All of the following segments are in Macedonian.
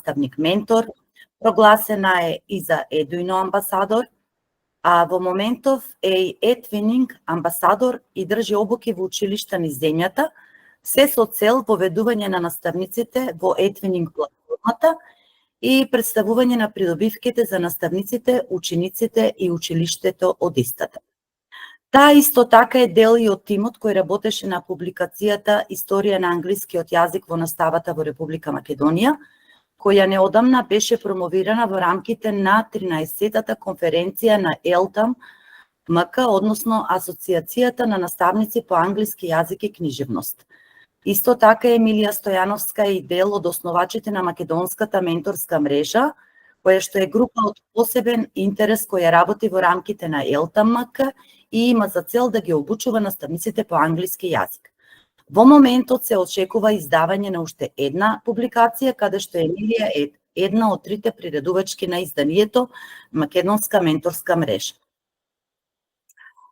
наставник ментор, прогласена е и за Едуино амбасадор, а во моментов е и Едвининг амбасадор и држи обуки во училишта низ земјата, се со цел поведување на наставниците во Едвининг платформата и представување на придобивките за наставниците, учениците и училиштето од истата. Таа исто така е дел и од тимот кој работеше на публикацијата Историја на англискиот јазик во наставата во Република Македонија, која неодамна беше промовирана во рамките на 13-тата конференција на ЕЛТАМ МК, односно Асоциацијата на наставници по англиски јазик и книжевност. Исто така Емилија Стојановска е дел од основачите на Македонската менторска мрежа, која што е група од посебен интерес која работи во рамките на ЕЛТАМ МК и има за цел да ги обучува наставниците по англиски јазик. Во моментот се очекува издавање на уште една публикација, каде што Емилија е една од трите приредувачки на изданието Македонска менторска мрежа.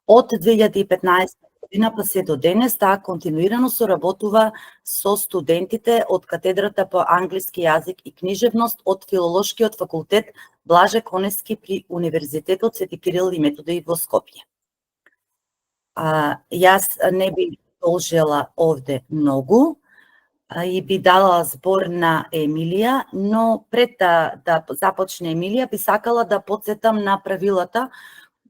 Од 2015 година па се до денес таа континуирано соработува со студентите од катедрата по англиски јазик и книжевност од Филолошкиот факултет Блаже Конески при Универзитетот Свети Кирил и Методој во Скопје. Јас не би должела овде многу и би дала збор на Емилија, но пред да започне Емилија би сакала да потсетам на правилата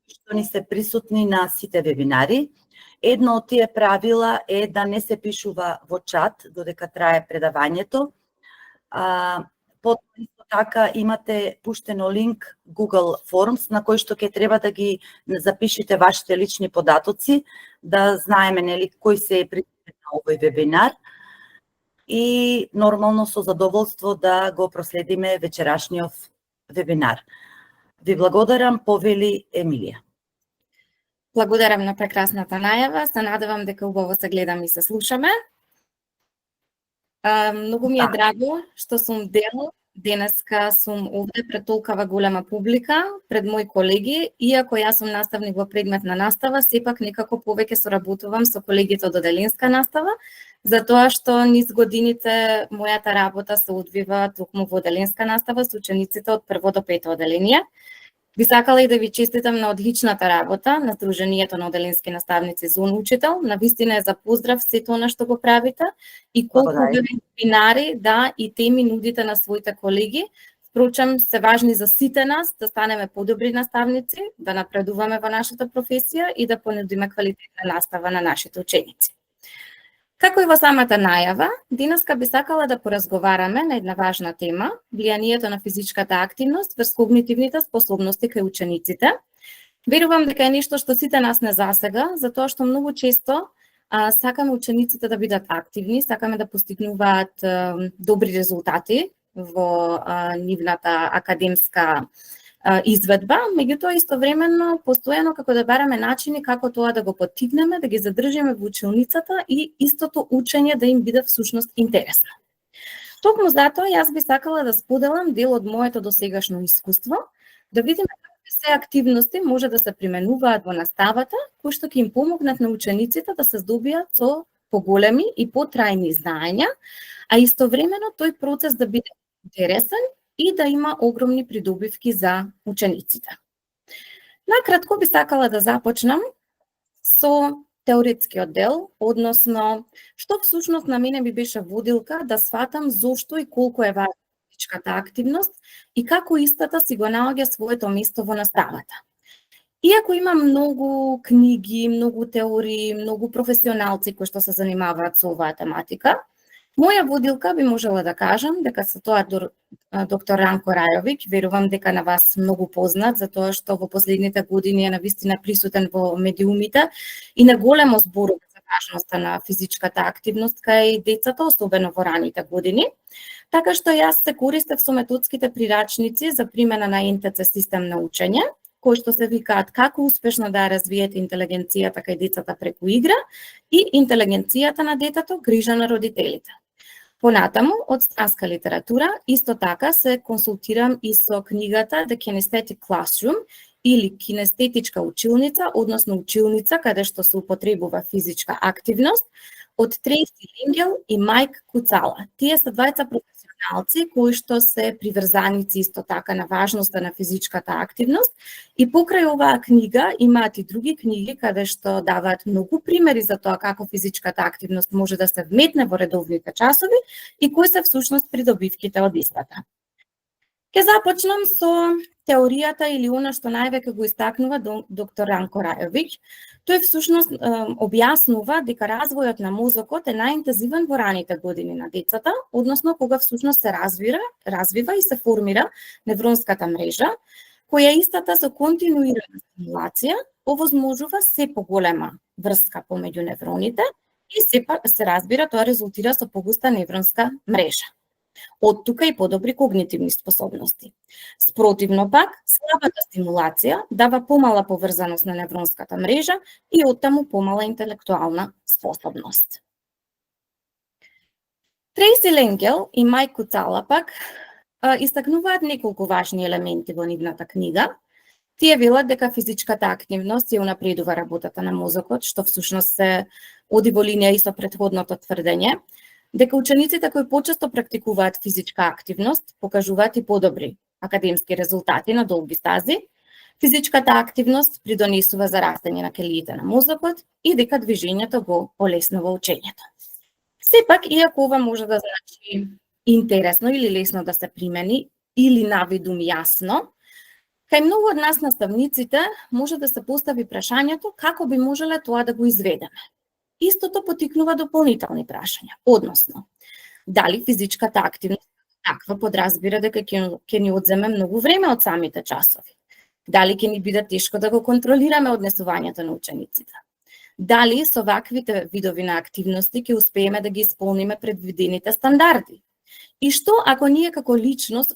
што ни се присутни на сите вебинари. Едно од тие правила е да не се пишува во чат додека трае предавањето. Потоа исто така имате пуштено линк Google Forms на кој што ќе треба да ги запишите вашите лични податоци, да знаеме нели кој се е присутен на овој вебинар и нормално со задоволство да го проследиме вечерашниот вебинар. Ви благодарам, повели Емилија. Благодарам на прекрасната најава, се надевам дека убаво се гледаме и се слушаме. Многу ми е драго што сум дел, денеска сум овде пред толкова голема публика, пред мои колеги, иако јас сум наставник во предмет на настава, сепак некако повеќе соработувам со колегите од оделенска настава, затоа што низ годините мојата работа се одвива токму во оделенска настава со учениците од прво до пето оделение. Би сакала и да ви честитам на одличната работа на Сдруженијето на оделенски наставници Зон Учител. Навистина е за поздрав сето она што го правите и колку вебинари, и теми нудите на своите колеги. Впрочем, се важни за сите нас да станеме подобри наставници, да напредуваме во нашата професија и да понудиме квалитетна настава на нашите ученици. Како и во самата најава, денеска би сакала да поразговараме на една важна тема – влијанието на физичката активност врз когнитивните способности кај учениците. Верувам дека е нешто што сите нас не засега, затоа што многу често сакаме учениците да бидат активни, сакаме да постигнуваат добри резултати во нивната академска изведба, меѓутоа истовремено постојано како да бараме начини како тоа да го поттикнеме, да ги задржиме во училницата и истото учење да им биде всушност интересно. Токму затоа јас би сакала да споделам дел од моето досегашно искуство, да видиме какви се активности може да се применуваат во наставата, кои што ќе им помогнат на учениците да се здобијат со поголеми и потрајни знаења, а истовремено тој процес да биде интересен и да има огромни придобивки за учениците. Накратко би сакала да започнам со теоретскиот дел, односно што всушност на мене би беше водилка да сватам зошто и колку е важна физичката активност и како истата си го наоѓа своето место во наставата. Иако има многу книги, многу теории, многу професионалци кои што се занимаваат со оваа тематика, моја водилка би можела да кажам дека се тоа доктор Ранко Рајовиќ, верувам дека на вас многу познат, затоа што во последните години е навистина присутен во медиумите и на големо зборува за важноста на физичката активност кај децата, особено во раните години. Така што јас се користев со методските прирачници за примена на НТЦ систем на учење, кои што се викаат како успешно да развиете интелигенцијата кај децата преку игра и интелигенцијата на детето грижа на родителите. Понатаму, од странска литература, исто така се консултирам и со книгата The Kinesthetic Classroom или кинестетичка училница, односно училница каде што се употребува физичка активност, од Трейси Лингел и Майк Куцала. Тие се двајца професионалци професионалци кои што се приврзаници исто така на важноста на физичката активност и покрај оваа книга имаат и други книги каде што даваат многу примери за тоа како физичката активност може да се вметне во редовните часови и кои се всушност придобивките од истата. Ке започнам со теоријата или она што највеќе го истакнува доктор Ранко Рајовиќ. Тој всушност објаснува дека развојот на мозокот е најинтензивен во раните години на децата, односно кога всушност се развива и се формира невронската мрежа, која истата со континуирана стимулација овозможува се поголема врска помеѓу невроните и се разбира тоа резултира со погуста невронска мрежа. Од тука и подобри когнитивни способности. Спротивно пак, слабата стимулација дава помала поврзаност на невронската мрежа и оттаму помала интелектуална способност. Трейси Ленгел и Мајк Куцала пак истакнуваат неколку важни елементи во нивната книга. Тие велат дека физичката активност ја унапредува работата на мозокот, што всушност се оди во линија и со претходното тврдење, дека учениците кои почесто практикуваат физичка активност покажуваат и подобри академски резултати на долги стази. Физичката активност придонесува за растење на келиите на мозокот и дека движењето го олеснува учењето. Сепак, иако ова може да значи интересно или лесно да се примени или навидум јасно, кај многу од нас наставниците може да се постави прашањето како би можеле тоа да го изведеме. Истото потикнува дополнителни прашања, односно, дали физичката активност таква подразбира дека ќе ни одземе многу време од самите часови? Дали ќе ни биде тешко да го контролираме однесувањето на учениците? Дали со ваквите видови на активности ќе успееме да ги исполниме предвидените стандарди? И што ако ние како личност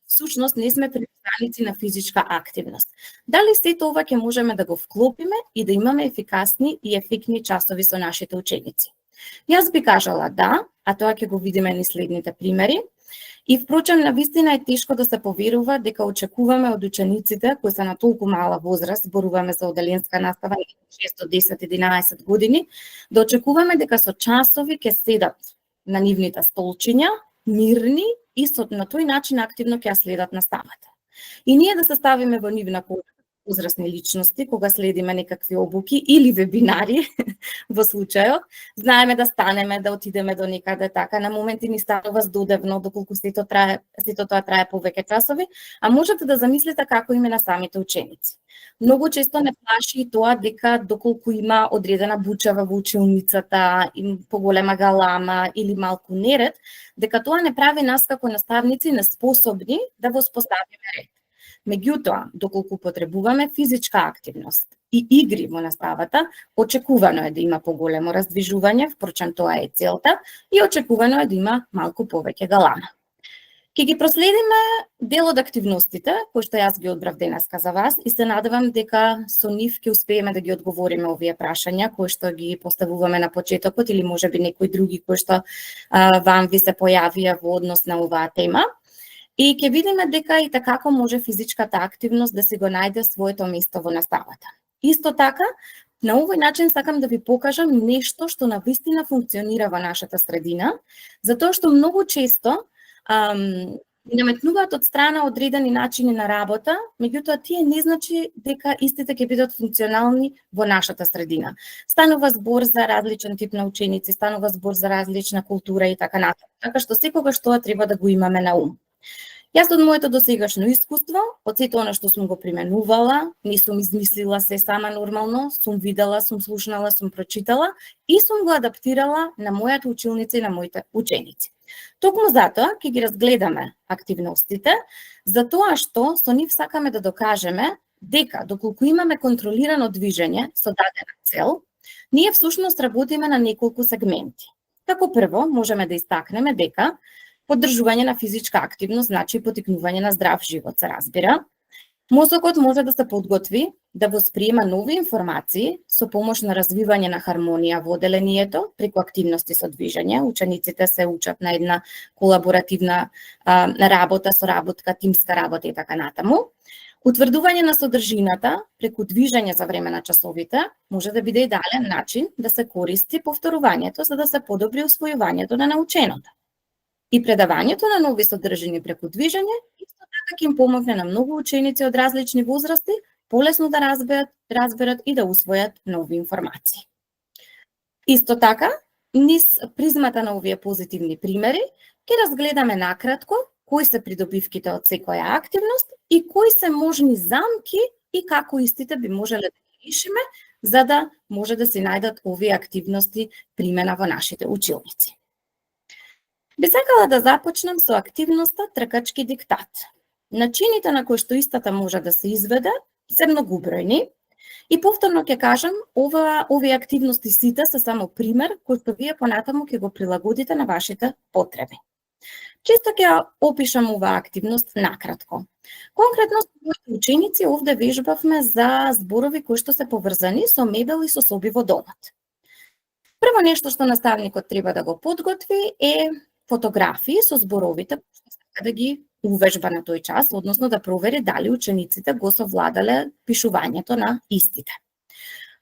всушност не сме приврзаници на физичка активност? Дали сето ова ќе можеме да го вклопиме и да имаме ефикасни и ефектни часови со нашите ученици? Јас би кажала да, а тоа ќе го видиме низ следните примери. И впрочем, навистина е тешко да се поверува дека очекуваме од учениците кои се на толку мала возраст, зборуваме за оделенска настава 6 10-11 години, да очекуваме дека со часови ќе седат на нивните столчиња, мирни и на тој начин активно ќе ја следат наставата. И ние да се ставиме во нивна возрастни личности, кога следиме некакви обуки или вебинари, во случајот, знаеме да станеме, да отидеме до некаде така, на моменти ни станува здодевно, доколку сето тоа трае повеќе часови, а можете да замислите како име на самите ученици. Многу често не плаши и тоа дека доколку има одредена бучава во училницата, поголема галама или малку неред, дека тоа не прави нас како наставници неспособни да воспоставиме ред. Меѓутоа, доколку потребуваме физичка активност и игри во наставата, очекувано е да има поголемо раздвижување, впрочем тоа е целта, и очекувано е да има малку повеќе галама. Ке ги проследиме дел од активностите, кои што јас ги одбрав денеска за вас, и се надевам дека со нив ќе успееме да ги одговориме овие прашања, кои што ги поставуваме на почетокот, или можеби некои други кои што вам ви се појавија во однос на оваа тема. И ќе видиме дека и како може физичката активност да се го најде своето место во наставата. Исто така, на овој начин сакам да ви покажам нешто што навистина функционира во нашата средина, затоа што многу често наметнуваат од страна одредени начини на работа, меѓутоа тие не значи дека истите ќе бидат функционални во нашата средина. Станува збор за различен тип на ученици, станува збор за различна култура и така натаму. Така што секогаш тоа треба да го имаме на ум. Јас од моето досегашно искуство, од сето она што сум го применувала, не сум измислила се сама нормално, сум видела, сум слушнала, сум прочитала и сум го адаптирала на мојата училница и на моите ученици. Токму затоа ќе ги разгледаме активностите, затоа што со нив сакаме да докажеме дека доколку имаме контролирано движење со дадена цел, ние всушност работиме на неколку сегменти. Како прво, можеме да истакнеме дека поддржување на физичка активност значи потикнување на здрав живот, се разбира. Мозокот може да се подготви да восприема нови информации со помош на развивање на хармонија во оделението преку активности со движење. Учениците се учат на една колаборативна работа, соработка, тимска работа и така натаму. Утврдување на содржината преку движење за време на часовите може да биде идеален начин да се користи повторувањето за да се подобри усвојувањето на наученото. И предавањето на нови содржини преку движење исто така ќе им помогне на многу ученици од различни возрасти полесно да разберат и да усвојат нови информации. Исто така, низ призмата на овие позитивни примери, ќе разгледаме накратко кои се придобивките од секоја активност и кои се можни замки и како истите би можеле да ги решиме, за да може да се најдат овие активности примена во нашите училници. Би сакала да започнам со активноста тркачки диктат. Начините на кои што истата може да се изведе се многубројни и повторно ќе кажам, овие активности сите се само пример кој што вие понатаму ќе го прилагодите на вашите потреби. Често ќе опишам оваа активност накратко. Конкретно со моите ученици овде вежбавме за зборови кои што се поврзани со мебел и со соби во домот. Прво нешто што наставникот треба да го подготви е фотографии со зборовите кои што сака да ги увежба на тој час, односно да провери дали учениците го совладале пишувањето на истите.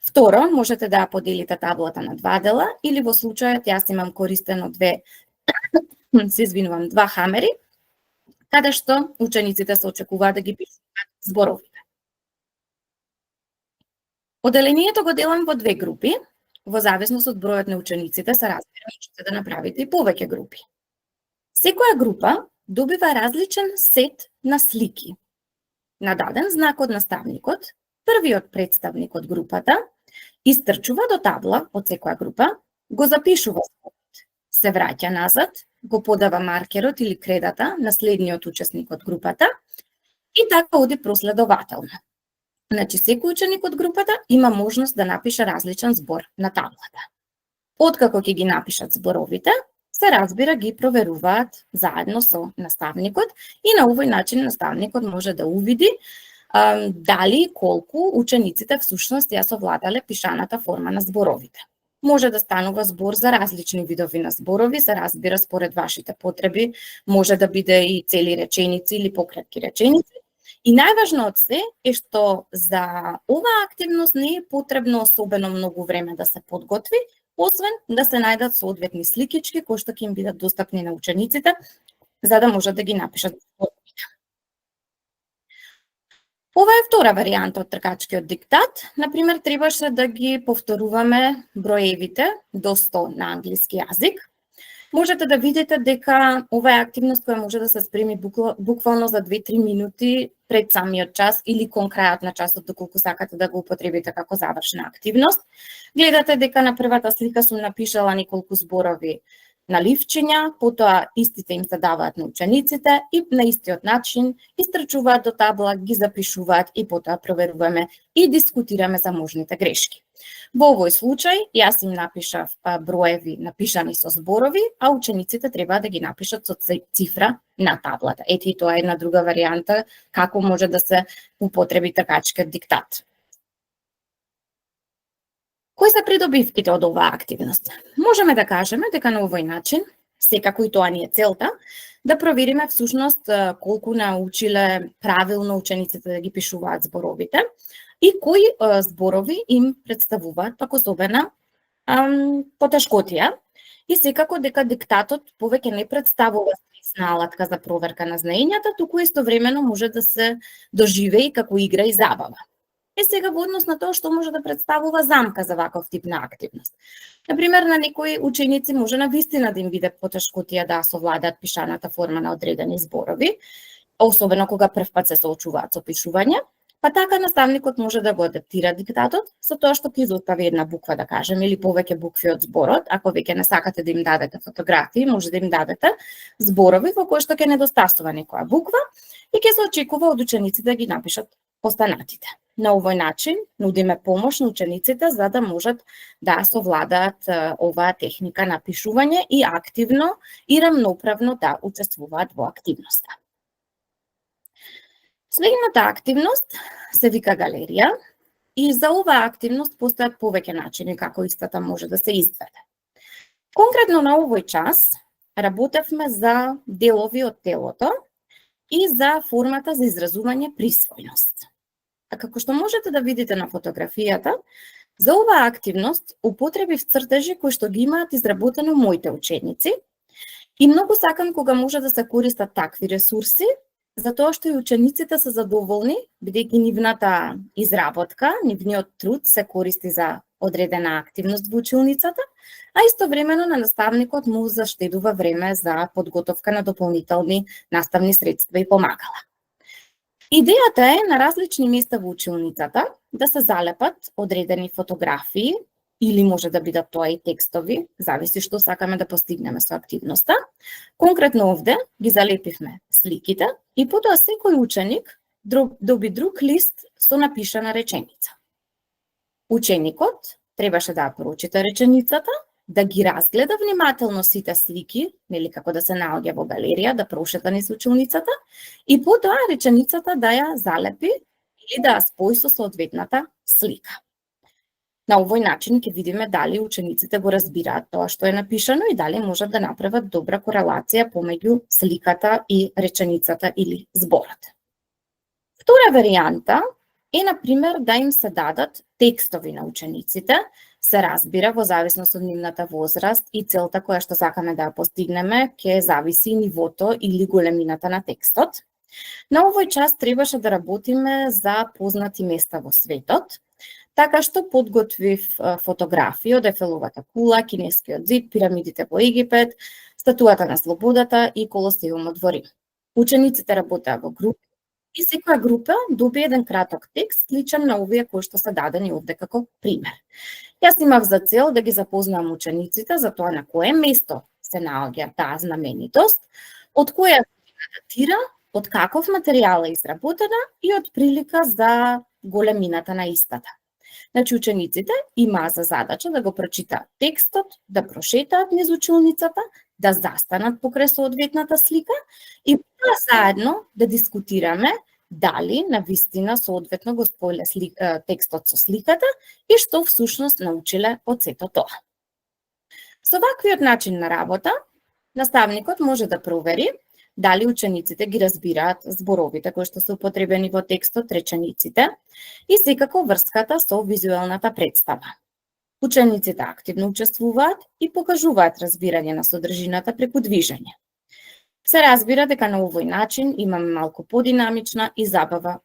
Второ, можете да ја поделите таблата на два дела или во случајот јас имам користено два хамери, каде што учениците се очекуваат да ги пишуваат зборовите. Оделението го делам во две групи, во зависност од бројот на учениците се разбира, можете да направите и повеќе групи. Секоја група добива различен сет на слики. На даден знак од наставникот, првиот представник од групата истрчува до табла од секоја група, го запишува зборот, се враќа назад, го подава маркерот или кредата на следниот учесник од групата и така оди проследователно. Значи, секој ученик од групата има можност да напише различен збор на таблата. Откако ќе ги напишат зборовите, се разбира ги проверуваат заедно со наставникот и на овој начин наставникот може да увиди дали колку учениците всушност ја совладале пишаната форма на зборовите. Може да станува збор за различни видови на зборови, се разбира според вашите потреби, може да биде и цели реченици или пократки реченици. И најважно од се е што за оваа активност не е потребно особено многу време да се подготви, освен да се најдат соодветни сликички кои што ќе им бидат достапни на учениците, за да можат да ги напишат зборовите. Ова е втора варијанта од тркачкиот диктат. Например, требаше да ги повторуваме броевите до 100 на англиски јазик. Можете да видите дека ова е активност која може да се спреми буквално за 2-3 минути пред самиот час или кон крајот на часот, доколку сакате да го употребите како завршна активност. Гледате дека на првата слика сум напишала неколку зборови на ливчиња, потоа истите им се даваат на учениците и на истиот начин истрчуваат до табла, ги запишуваат и потоа проверуваме и дискутираме за можните грешки. Во овој случај, јас им напишав броеви напишани со зборови, а учениците треба да ги напишат со цифра на таблата. Ете и тоа е една друга варијанта како може да се употреби тркачкиот диктат. Кои се придобивките од оваа активност? Можеме да кажеме дека на овој начин, секако и тоа ни е целта, да провериме всушност колку научиле правилно учениците да ги пишуваат зборовите и кои зборови им представуваат пак особена потешкотија. И секако дека диктатот повеќе не представува стресна алатка за проверка на знаењата, туку истовремено може да се доживее како игра и забава. Сега во однос на тоа што може да представува замка за ваков тип на активност. Например, на некои ученици може на вистина да им биде потешкотија да совладаат пишаната форма на одредени зборови, особено кога првпат се соочуваат со пишување, па така наставникот може да го адаптира диктатот со тоа што ќе изостави една буква, да кажем, или повеќе букви од зборот. Ако веќе не сакате да им дадете фотографии, може да им дадете зборови во кои што ќе недостасува некоја буква и ќе се очекува од учениците да ги напишат останатите. На овој начин нудиме помош на учениците за да можат да совладаат оваа техника на пишување и активно и рамноправно да учествуваат во активноста. Следната активност се вика галерија и за оваа активност постојат повеќе начини како истата може да се изведе. Конкретно на овој час работевме за делови од телото и за формата за изразување присвојност. А како што можете да видите на фотографијата, за оваа активност употребив цртежи кои што ги имаат изработено моите ученици И многу сакам кога може да се користат такви ресурси, затоа што и учениците се задоволни, бидејќи нивната изработка, нивниот труд се користи за одредена активност во училницата, а истовремено на наставникот му заштедува време за подготовка на дополнителни наставни средства и помагала. Идејата е на различни места во училницата да се залепат одредени фотографии или може да бидат тоа и текстови, зависи што сакаме да постигнеме со активноста. Конкретно овде ги залепивме сликите и потоа секој ученик доби друг лист со напишана реченица. Ученикот требаше да прочита реченицата, да ги разгледа внимателно сите слики, нели како да се наоѓа во галерија, да прошета низ училницата и потоа реченицата да ја залепи или да ја спои со соодветната слика. На овој начин ќе видиме дали учениците го разбираат тоа што е напишано и дали можат да направат добра корелација помеѓу сликата и реченицата или зборот. Втора варијанта е, например, да им се дадат текстови на учениците, се разбира во зависност од нивната возраст и целта која што сакаме да ја постигнеме, ќе зависи нивото или големината на текстот. На овој час требаше да работиме за познати места во светот, така што подготвив фотографии од Ефеловата кула, Кинескиот зид, пирамидите во Египет, статуата на слободата и Колосеумот во Рим. Учениците работеа во групи и секоја група доби еден краток текст сличен на овие кои што се дадени овде како пример. Јас имав за цел да ги запознам учениците за тоа на кое место се наоѓа таа знаменитост, од која година датира, од каков материјал е изработена и од прилика за големината на истата. Значи, учениците имаа за задача да го прочитаат текстот, да прошетаат низ училницата, да застанат покрај соодветната слика и потоа заедно да дискутираме дали навистина соодветно го споиле текстот со сликата и што всушност научиле од сето тоа. Со ваквиот начин на работа, наставникот може да провери дали учениците ги разбираат зборовите кои што се употребени во текстот, речениците и секако врската со визуелната представа. Учениците активно учествуваат и покажуваат разбирање на содржината преку движење. Се разбира дека на овој начин имаме малку подинамична и забавна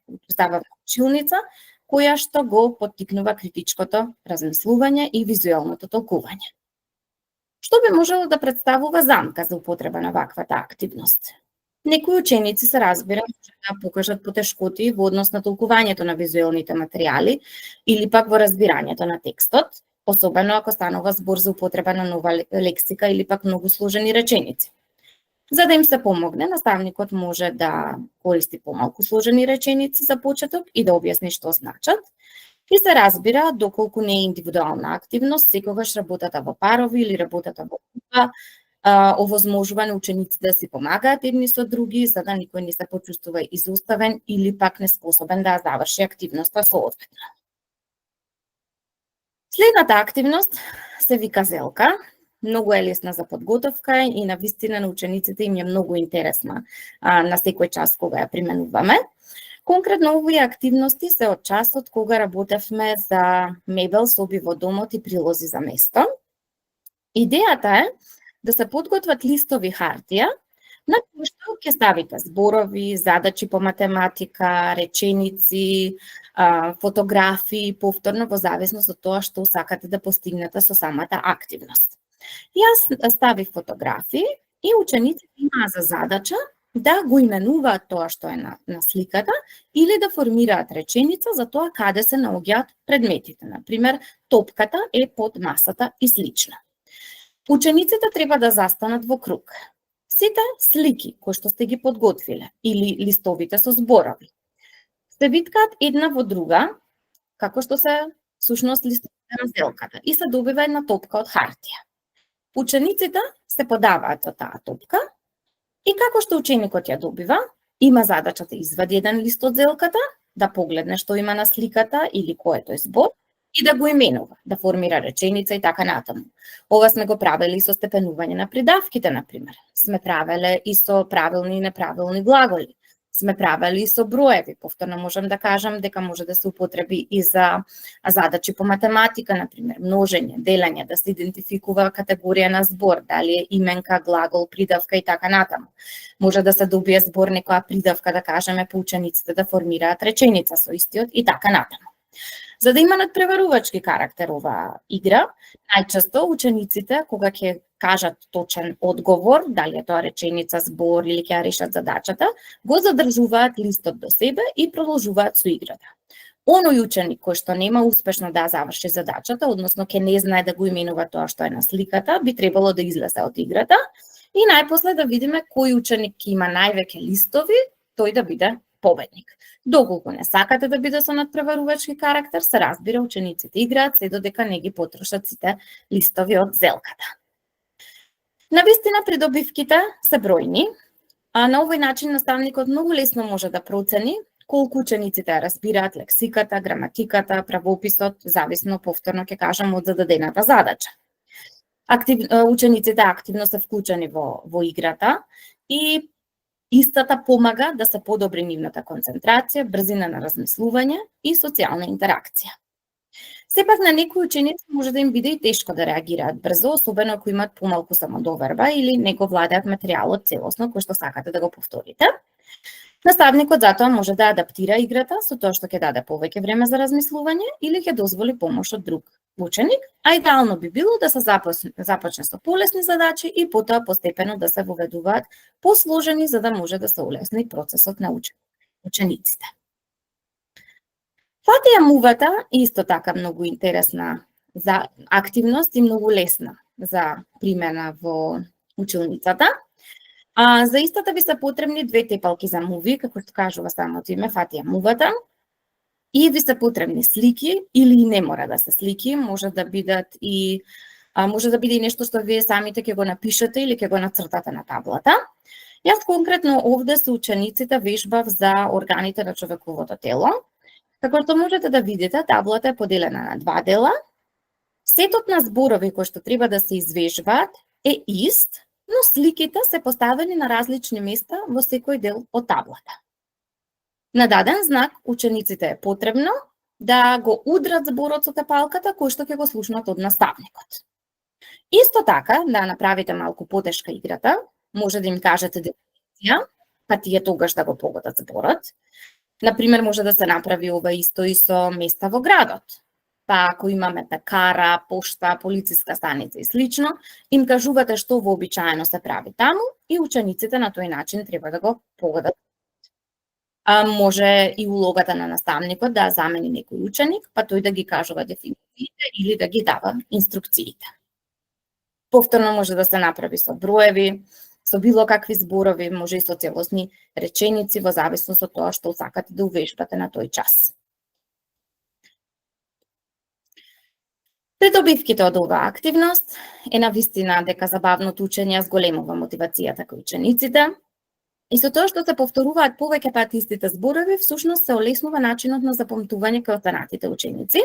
училница, која што го поттикнува критичкото размислување и визуелното толкување. Што би можело да представува замка за употреба на ваквата активност? Некои ученици се разбира да покажат потешкоти во однос на толкувањето на визуелните материјали или пак во разбирањето на текстот, особено ако станува збор за употреба на нова лексика или пак многу сложени реченици. За да им се помогне, наставникот може да користи помалку сложени реченици за почеток и да објасни што значат. И се разбира, доколку не е индивидуална активност, секогаш работата во парови или работата во група овозможува на учениците да си помагаат едни со други, за да никој не се почувствува изоставен или пак неспособен да заврши активноста соодветно. Следната активност се вика зелка. Многу е лесна за подготовка и навистина на учениците им е многу интересна на секој час кога ја применуваме. Конкретно овие активности се од часот кога работевме за мебел, соби во домот и прилози за место. Идејата е да се подготват листови хартија на кои што ќе ставите зборови, задачи по математика, реченици, фотографии, повторно во зависност од тоа што сакате да постигнете со самата активност. Јас ставив фотографии и учениците имаа за задача да го именуваат тоа што е на сликата или да формираат реченица за тоа каде се наоѓаат предметите. Например, топката е под масата и слично. Учениците треба да застанат во круг. Сите слики кои што сте ги подготвиле или листовите со зборови се виткаат една во друга, како што се всушност листовите на зелката и се добива една топка од хартија. Учениците се подаваат за таа топка и како што ученикот ја добива, има задача да извади еден лист од зелката, да погледне што има на сликата или кој е тој збор и да го именува, да формира реченица и така натаму. Ова сме го правеле и со степенување на придавките, например. Сме правеле и со правилни и неправилни глаголи. сме правели со броеви. Повторно можам да кажам дека може да се употреби и за задачи по математика, например, множење, делење, да се идентификува категорија на збор, дали е именка, глагол, придавка и така натаму. Може да се добие збор некоја придавка, да кажеме, по учениците да формираат реченица со истиот и така натаму. За да има надпреварувачки карактер оваа игра, најчесто учениците, кога ќе кажат точен одговор, дали е тоа реченица, збор или ќе ја решат задачата, го задржуваат листот до себе и продолжуваат со играта. Оној ученик кој што нема успешно да заврши задачата, односно ќе не знае да го именува тоа што е на сликата, би требало да излезе од играта и најпосле да видиме кој ученик ќе има највеќе листови, тој да биде победник. Доколку не сакате да биде со надпреварувачки карактер, се разбира, учениците играат се додека не ги потрошат сите листови од зелката. Навистина придобивките се бројни, а на овој начин наставникот многу лесно може да процени колку учениците разбираат лексиката, граматиката, правописот, зависно повторно ќе кажам од зададената задача. Учениците активно се вклучени во играта и истата помага да се подобри нивната концентрација, брзина на размислување и социјална интеракција. Сепак на некои ученици може да им биде и тешко да реагираат брзо, особено ако имаат помалку самодоверба или не го владеат материјалот целосно кој што сакате да го повторите. Наставникот затоа може да адаптира играта со тоа што ќе даде повеќе време за размислување или ќе дозволи помош од друг ученик, а идеално би било да се започне со полесни задачи и потоа постепено да се воведуваат посложени за да може да се улесни процесот на учениците. Фатија мувата исто така многу интересна за активност и многу лесна за примена во училницата. За истата ви се потребни две тепалки за муви, како што кажува самото име, фатија мувата. И ви се потребни слики или не мора да се слики, може да биде и нешто што вие самите ќе го напишете или ќе го нацртате на таблата. Јас конкретно овде со учениците вежбав за органите на човековото тело. Како што можете да видите, таблата е поделена на два дела. Сетот на зборови кои што треба да се извежбаат е ист, но сликите се поставени на различни места во секој дел од таблата. На даден знак, учениците е потребно да го удрат зборот со тепалката кој што ќе го слушнат од наставникот. Исто така, да направите малку потешка играта, може да им кажете дефиниција, па тие тогаш да го погодат зборот. Например, може да се направи ова исто и со места во градот. Па ако имаме пекара, пошта, полициска станица и слично, им кажувате што вообичаено се прави таму и учениците на тој начин треба да го погодат. Може и улогата на наставникот да замени некој ученик, па тој да ги кажува дефинициите или да ги дава инструкциите. Повторно може да се направи со броеви, со било какви зборови, може и со целосни реченици во зависност од тоа што сакате да увежбате на тој час. Придобивките од оваа активност е навистина дека забавното учење зголемува мотивацијата кај учениците и со тоа што се повторуваат повеќе пати истите зборови, всушност се олеснува начинот на запамтување кај останатите ученици.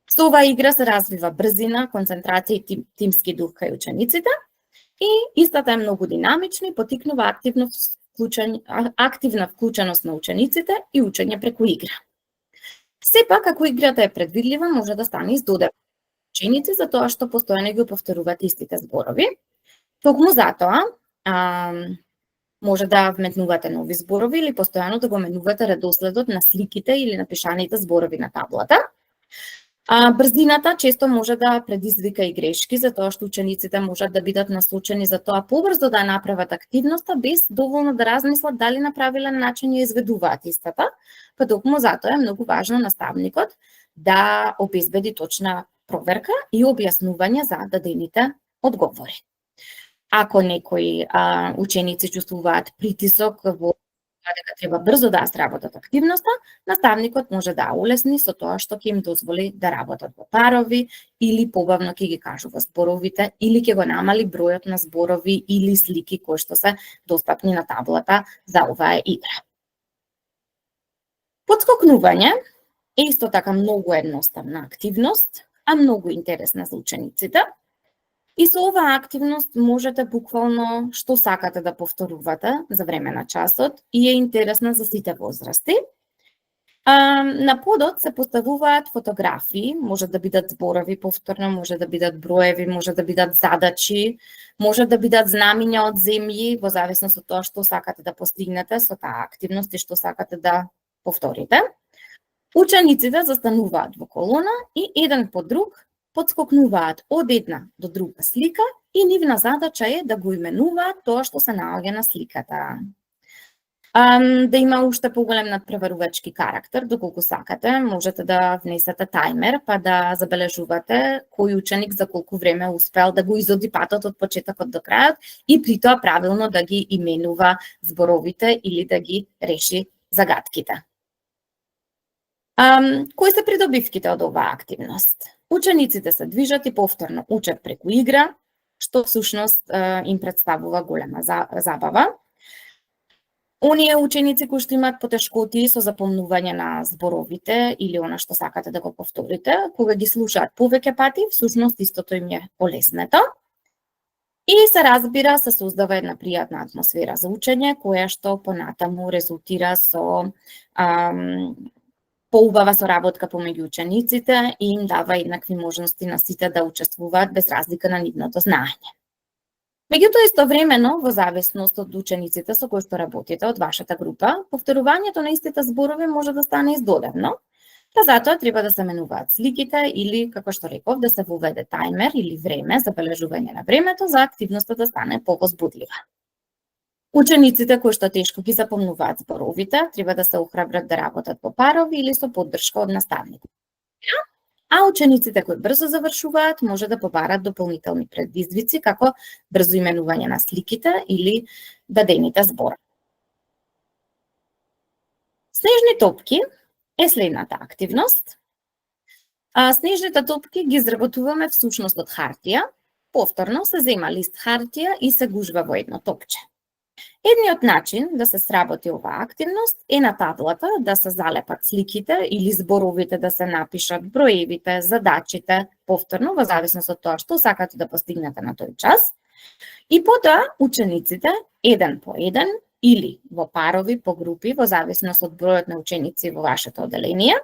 Со оваа игра се развива брзина, концентрација и тимски дух кај учениците и истата е многу динамична и потикнува активна вклученост на учениците и учење преку игра. Сепак, ако играта е предвидлива, може да стане издодена ученици за тоа што постојано ги повторуваат истите зборови. Токму затоа може да вметнувате нови зборови или постојано да го менувате редоследот на сликите или напишаните зборови на таблата. Брзината често може да предизвика и грешки, затоа што учениците можат да бидат насочени за тоа побрзо да направат активноста без доволно да размислат дали на правилен начин ја изведуваат истата, па токму затоа е многу важно наставникот да обезбеди точна проверка и објаснување за дадените одговори. Ако некои ученици чувствуваат притисок во дека треба брзо да сработат активноста, наставникот може да улесни со тоа што ќе им дозволи да работат во парови или побавно ќе ги кажува зборовите или ќе го намали бројот на зборови или слики кои што се достапни на таблата за оваа игра. Подскокнување е исто така многу едноставна активност, а многу интересна за учениците. И со оваа активност можете буквално што сакате да повторувате за време на часот и е интересна за сите возрасти. На подот се поставуваат фотографии, може да бидат зборови повторно, може да бидат броеви, може да бидат задачи, може да бидат знамиња од земји, во зависност од тоа што сакате да постигнете со таа активност и што сакате да повторите. Учениците застануваат во колона и еден по друг подскокнуваат од една до друга слика и нивна задача е да го именуваат тоа што се наоѓа на сликата. Да има уште поголем надпреварувачки карактер, доколку сакате, можете да внесете тајмер, па да забележувате кој ученик за колку време успел да го изоди патот од почетокот до крајот и при тоа правилно да ги именува зборовите или да ги реши загадките. Кои се придобивките од оваа активност? Учениците се движат и повторно учат преку игра, што всушност им представува голема забава. Оние ученици кои што имаат потешкоти со запомнување на зборовите или она што сакате да го повторите, кога ги слушаат повеќе пати, всушност истото им е олеснето. И се разбира, се создава една пријатна атмосфера за учење, која што понатаму резултира со поубава соработка помеѓу учениците и им дава еднакви можности на сите да учествуваат без разлика на нивното знаење. Меѓутоа, истовремено, во зависност од учениците со кои што работите од вашата група, повторувањето на истите зборови може да стане издодевно, па затоа треба да се менуваат сликите или, како што реков, да се воведе тајмер или време, забележување на времето за активноста да стане повозбудлива. Учениците кои што тешко ги запомнуваат зборовите, треба да се охрабрат да работат по парови или со поддршка од наставникот. А учениците кои брзо завршуваат може да побарат дополнителни предизвици како брзо именување на сликите или дадените зборови. Снежни топки е следната активност. Снежните топки ги изработуваме всушност од хартија. Повторно се зема лист хартија и се гужва во едно топче. Едниот начин да се сработи оваа активност е на таблата да се залепат сликите или зборовите да се напишат, броевите, задачите, повторно во зависност од тоа што сакате да постигнете на тој час. И потоа учениците еден по еден или во парови, по групи, во зависност од бројот на ученици во вашето оделение,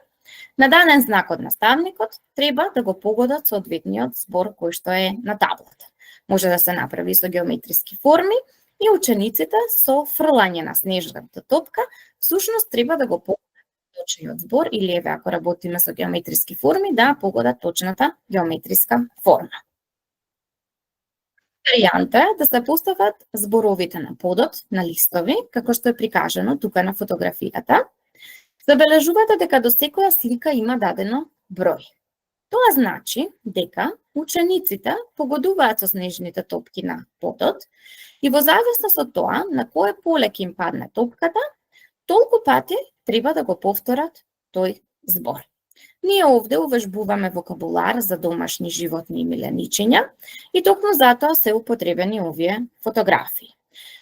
на даден знак од наставникот треба да го погодат соодветниот збор кој што е на таблата. Може да се направи со геометриски форми и учениците со фрлање на снежната топка всушност треба да го погодат точниот збор или еве ако работиме со геометриски форми да погодат точната геометриска форма. Варијанта е да се постават зборовите на подот, на листови, како што е прикажано тука на фотографијата. Забележувате дека до секоја слика има дадено број. Тоа значи дека учениците погодуваат со снежните топки на подот и во зависност од тоа на кое поле ќе им падне топката, толку пати треба да го повторат тој збор. Ние овде увежбуваме вокабулар за домашни животни и миленичиња и токму затоа се употребени овие фотографии.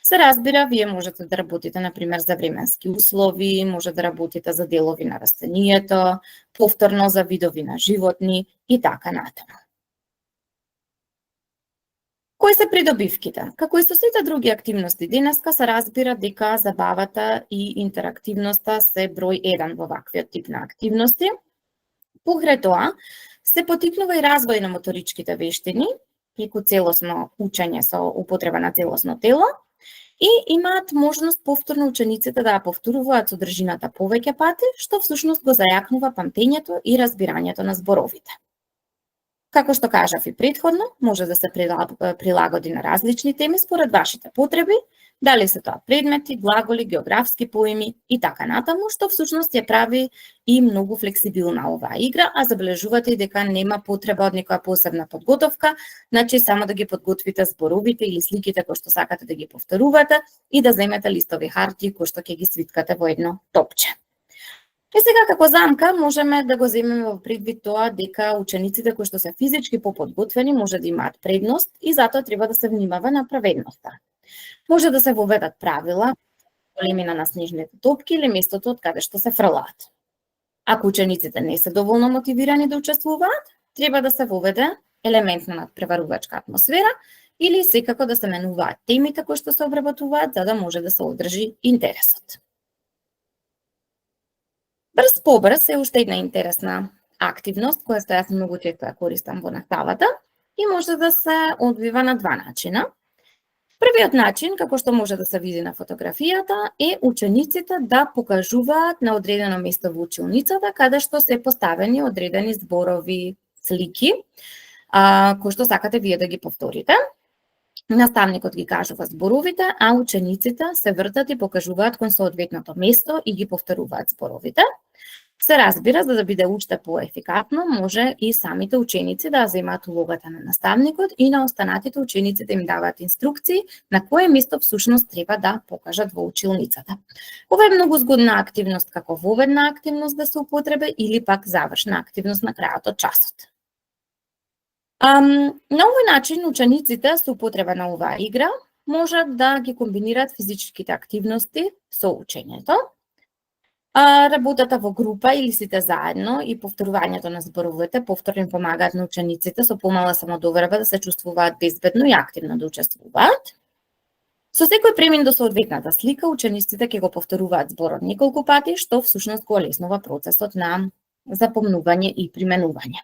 Се разбира, вие можете да работите, например, за временски услови, може да работите за делови на растенијето, повторно за видови на животни и така натаму. Кои се придобивките? Како и со сите други активности денеска се разбира дека забавата и интерактивноста се број 1 во ваквиот тип на активности. Покрај тоа, се потикнува и развој на моторичките вештини, преку целосно учење со употреба на целосно тело, и имаат можност повторно учениците да ја повторуваат содржината повеќе пати, што всушност го зајакнува памтењето и разбирањето на зборовите. Како што кажав и претходно, може да се прилагоди на различни теми според вашите потреби, дали се тоа предмети, глаголи, географски поеми и така натаму, што всушност ја прави и многу флексибилна оваа игра, а забележувате и дека нема потреба од некоја посебна подготовка, значи само да ги подготвите зборовите или сликите кои што сакате да ги повторувате и да земете листови хартии кои што ќе ги свиткате во едно топче. И сега како замка можеме да го земеме во предвид тоа дека учениците кои што се физички поподготвени може да имаат предност и затоа треба да се внимава на праведноста. Може да се воведат правила, големина на снежните топки или местото од каде што се фрлаат. Ако учениците не се доволно мотивирани да учествуваат, треба да се воведе елемент на надпреварувачка атмосфера, или секако да се менуваат темите кои што се обработуваат за да може да се одржи интересот. Брз побрз е уште една интересна активност која што јас многу често ја користам во наставата и може да се одвива на два начина. Првиот начин, како што може да се види на фотографијата, е учениците да покажуваат на одредено место во училницата каде што се поставени одредени зборови, слики, кои што сакате вие да ги повторите. Наставникот ги кажува зборовите, а учениците се вртат и покажуваат кон соодветното место и ги повторуваат зборовите. Се разбира, за да биде уште поефикатно, може и самите ученици да земаат улогата на наставникот и на останатите ученици да им даваат инструкции на кое место всушност треба да покажат во училницата. Ова е многу згодна активност како воведна активност да се употреби или пак завршна активност на крајот од часот. На овој начин учениците со употреба на оваа игра можат да ги комбинираат физичките активности со учењето. Работата во група или сите заедно и повторувањето на зборовите повторно им помагаат на учениците со помала самодоверба да се чувствуваат безбедно и активно да учествуваат. Со секој премин до соодветната слика, учениците ќе го повторуваат зборот неколку пати, што всушност го олеснува процесот на запомнување и применување.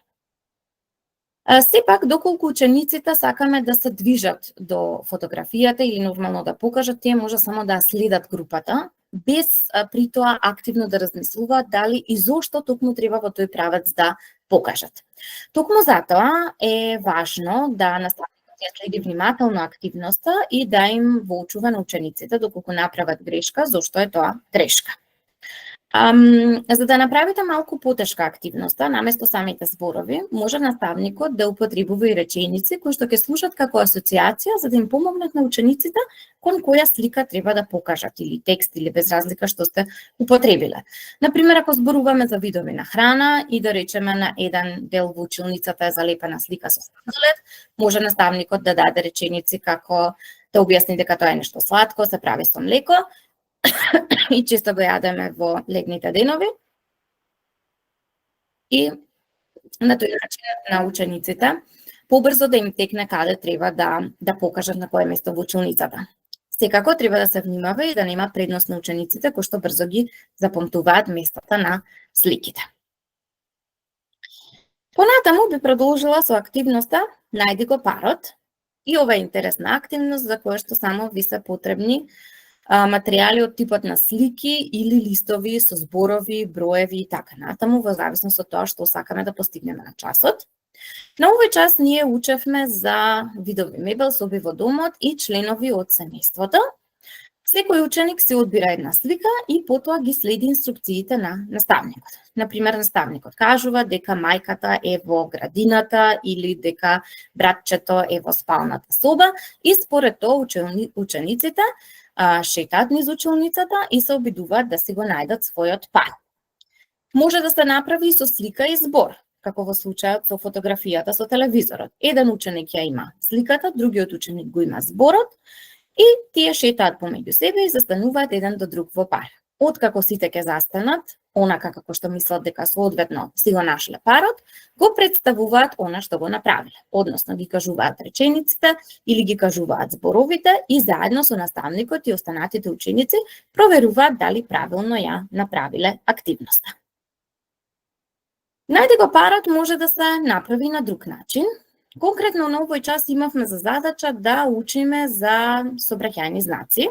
Сепак, доколку учениците сакаме да се движат до фотографијата или нормално да покажат, тие може само да следат групата, без при тоа активно да размислуваат дали и зошто токму треба во тој правец да покажат. Токму затоа е важно да наставникот ја следи внимателно активноста и да им воучува на учениците доколку направат грешка, зошто е тоа грешка. За да направите малку потешка активноста, наместо самите зборови, може наставникот да употребува и реченици кои што ќе служат како асоциација за да им помогнат на учениците кон која слика треба да покажат или текст или без разлика што сте употребиле. Например, ако зборуваме за видови на храна и да речеме на еден дел во училницата е залепена слика со сладолед, може наставникот да даде реченици како да објасни дека тоа е нешто сладко, се прави со млеко, и често го јадеме во летните денови. И на тој начин на учениците побрзо да им текне каде треба да покажат на кое место во училницата. Секако треба да се внимава и да нема предност на учениците кои што брзо ги запомтуваат местата на сликите. Понатаму би продолжила со активноста Најди го парот. И ова е интересна активност за која што само ви се потребни материјали од типот на слики или листови со зборови, броеви и така натаму, во зависност од тоа што сакаме да постигнеме на часот. На овој час ние учевме за видови мебел, соби во домот и членови од семејството. Секој ученик се одбира една слика и потоа ги следи инструкциите на наставникот. Например, наставникот кажува дека мајката е во градината или дека братчето е во спалната соба и според тоа учениците шетаат низ училницата и се обидуваат да си го најдат својот пат. Може да се направи и со слика и збор, како во случајот со фотографијата со телевизорот. Еден ученик ја има сликата, другиот ученик го има зборот и тие шетаат помеѓу себе и застануваат еден до друг во пар. Откако сите ќе застанат, онака како што мислат дека соодветно си го нашле парот, го представуваат она што го направиле. Односно ги кажуваат речениците или ги кажуваат зборовите и заедно со наставникот и останатите ученици проверуваат дали правилно ја направиле активноста. Најди го парот може да се направи на друг начин. Конкретно на овој час имавме за задача да учиме за сообраќајни знаци.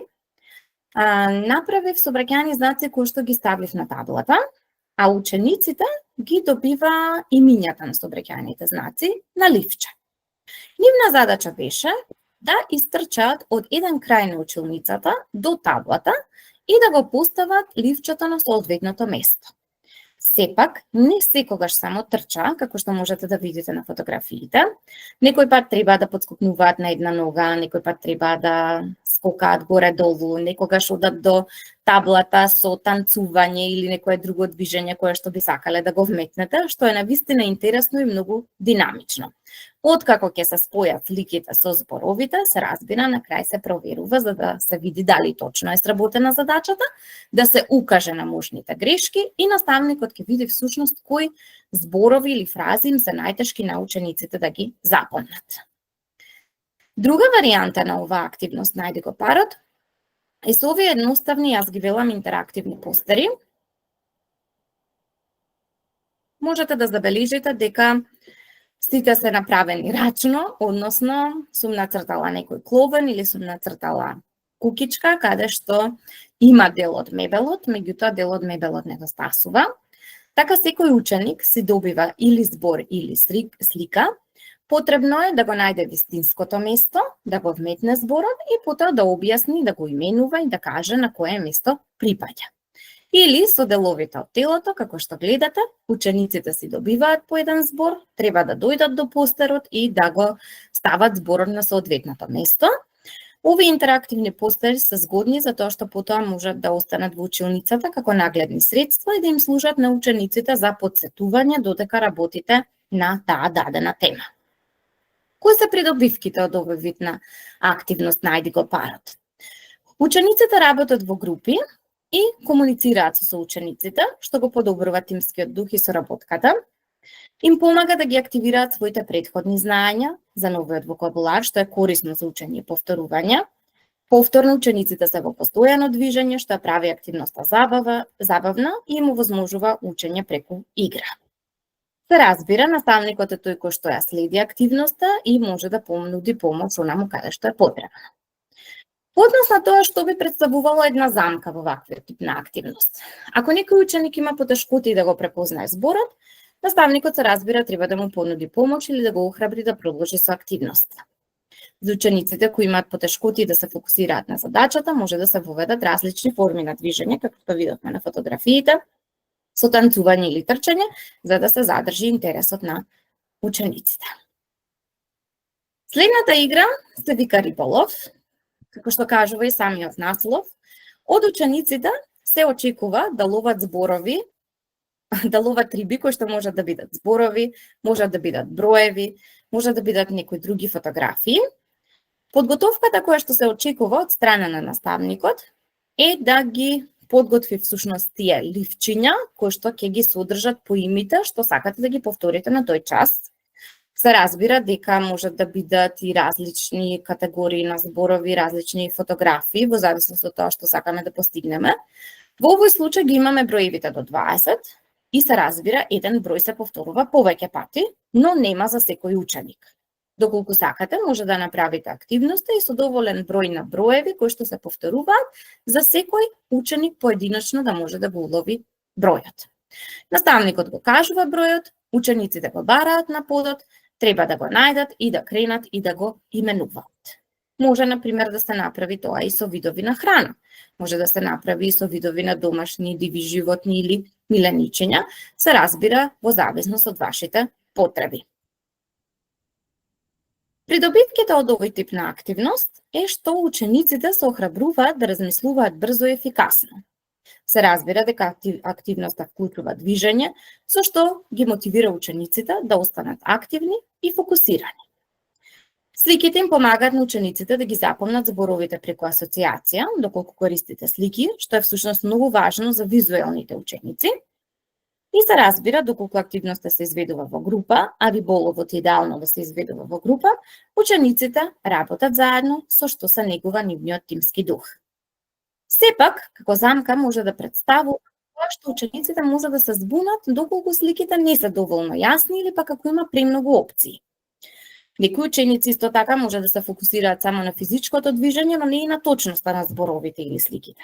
Направив сообраќајни знаци кои што ги ставив на таблата, а учениците ги добива имињата на сообраќајните знаци на ливче. Нивна задача беше да истрчаат од еден крај на училницата до таблата и да го постават ливчето на соодветното место. Сепак, не секогаш само трча, како што можете да видите на фотографиите. Некој пат треба да подскокнуваат на една нога, некој пат треба да скокаат горе-долу, некогаш одат до таблата со танцување или некое друго движење кое што би сакале да го вметнете, што е навистина интересно и многу динамично. Откако ќе се спојат сликите со зборовите, се разбира, на крај се проверува за да се види дали точно е сработена задачата, да се укаже на можните грешки и наставникот ќе види всушност кои зборови или фрази им се најтешки на учениците да ги запомнат. Друга варијанта на оваа активност најди го парот е со овие едноставни, јас ги велам, интерактивни постери. Можете да забележите дека сите се направени рачно, односно сум нацртала некој кловен или сум нацртала кукичка, каде што има дел од мебелот, меѓутоа дел од мебелот недостасува. Така секој ученик си добива или збор или слика. Потребно е да го најде вистинското место, да го вметне зборот и потоа да објасни, да го именува и да каже на кое место припаѓа. Или со деловите од телото, како што гледате, учениците си добиваат по еден збор, треба да дојдат до постерот и да го стават зборот на соодветното место. Овие интерактивни постери се згодни затоа што потоа можат да останат во училницата како нагледни средства и да им служат на учениците за потсетување додека работите на таа дадена тема. Кои се придобивките од овој вид на активност најди го парот? Учениците работат во групи и комуницираат со соучениците, што го подобрува тимскиот дух и соработката. Им помага да ги активираат своите претходни знаења за новиот вокабулар, што е корисно за учење и повторување. Повторно учениците се во постојано движење, што прави активноста забавна и им овозможува учење преку игра. Се разбира, наставникот е тој кој што ја следи активноста и може да понуди помош онаму каде што е потребно. Однос на тоа што би представувало една замка во ваквиот тип на активност. Ако некој ученик има потешкоти да го препознае зборот, наставникот се разбира треба да му понуди помош или да го охрабри да продолжи со активноста. За учениците кои имаат потешкоти да се фокусираат на задачата, може да се воведат различни форми на движење, како што видовме на фотографиите, со танцување или трчање, за да се задржи интересот на учениците. Следната игра се вика риболов. Како што кажува и самиот наслов, од учениците се очекува да ловат зборови, да ловат риби кои што можат да бидат зборови, можат да бидат броеви, можат да бидат некои други фотографии. Подготовката која што се очекува од страна на наставникот е да ги подготви всушност тие ливчиња кои што ќе ги содржат поимите што сакате да ги повторите на тој час. Се разбира дека можат да бидат и различни категории на зборови, различни фотографии, во зависност од тоа што сакаме да постигнеме. Во овој случај ги имаме броевите до 20 и се разбира, еден број се повторува повеќе пати, но нема за секој ученик. Доколку сакате, може да направите активноста и со доволен број на броеви кои што се повторуваат, за секој ученик поединечно да може да го улови бројот. Наставникот го кажува бројот, учениците го бараат на подот, треба да го најдат и да кренат и да го именуваат. Може, например, да се направи тоа и со видови на храна. Може да се направи и со видови на домашни диви животни или миленичења, се разбира во зависност од вашите потреби. Придобивките од овој тип на активност е што учениците се охрабруваат да размислуваат брзо и ефикасно. Се разбира дека активноста вклучува движење, со што ги мотивира учениците да останат активни и фокусирани. Сликите им помагаат на учениците да ги запомнат зборовите преку асоциација, доколку користите слики, што е всушност многу важно за визуелните ученици. И се разбира, доколку активноста се изведува во група, а риболовот е идеално да се изведува во група, учениците работат заедно, со што се негува нивниот тимски дух. Сепак, како замка може да представува тоа што учениците може да се збунат доколку сликите не се доволно јасни или пак ако има премногу опции. Некои ученици исто така може да се фокусираат само на физичкото движење, но не и на точноста на зборовите или сликите.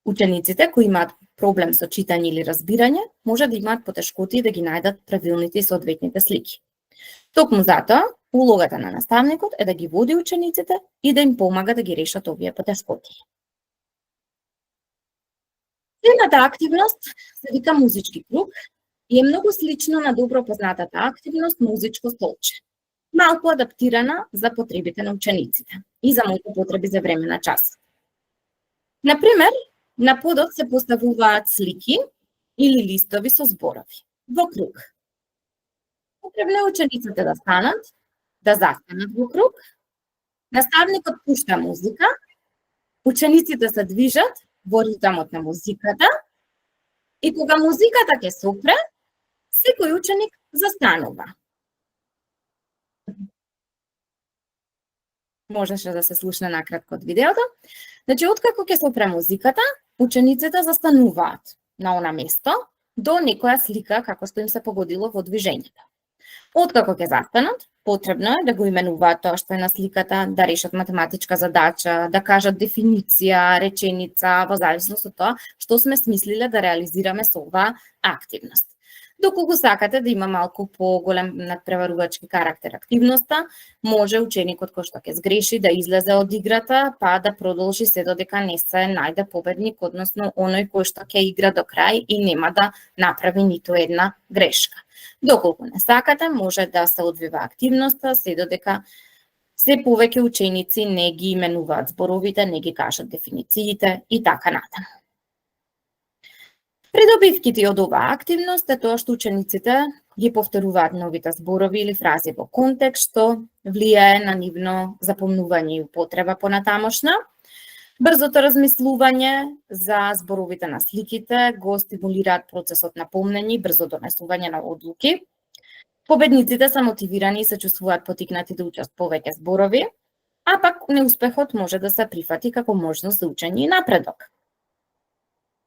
Учениците кои имаат проблем со читање или разбирање, може да имаат потешкоти да ги најдат правилните и соодветните слики. Токму затоа, улогата на наставникот е да ги води учениците и да им помага да ги решат овие потешкоти. Следната активност се вика музички круг и е многу слично на добро познатата активност музичко столче. Малку адаптирана за потребите на учениците и за моите потреби за време на час. Например, На подот се поставуваат слики или листови со зборови во круг. Потребно е учениците да станат, да застанат во круг, наставникот пушта музика, учениците се движат во ритмот на музиката и кога музиката ќе сопре, секој ученик застанува. Можеше да се слушне накратко од видеото. Значи, откако ќе сопре музиката, учениците застануваат на она место до некоја слика како што им се погодило во движењето. Откако ќе застанат, потребно е да го именуваат тоа што е на сликата, да решат математичка задача, да кажат дефиниција, реченица, во зависност од тоа што сме смислиле да реализираме со оваа активност. Доколку сакате да има малку поголем надпреварувачки карактер активноста, може ученикот кој што ќе сгреши да излезе од играта, па да продолжи се додека не се најде победник, односно оној кој што ќе игра до крај и нема да направи ниту една грешка. Доколку не сакате, може да се одвива активноста се додека се повеќе ученици не ги именуваат зборовите, не ги кажат дефинициите и така натаму. Придобивките од оваа активност е тоа што учениците ги повторуваат новите зборови или фрази во контекст, што влијае на нивно запомнување и употреба понатамошна. Брзото размислување за зборовите на сликите го стимулираат процесот на помнење и брзо донесување на одлуки. Победниците се мотивирани и се чувствуваат потикнати да учат повеќе зборови, а пак неуспехот може да се прифати како можност за учење и напредок.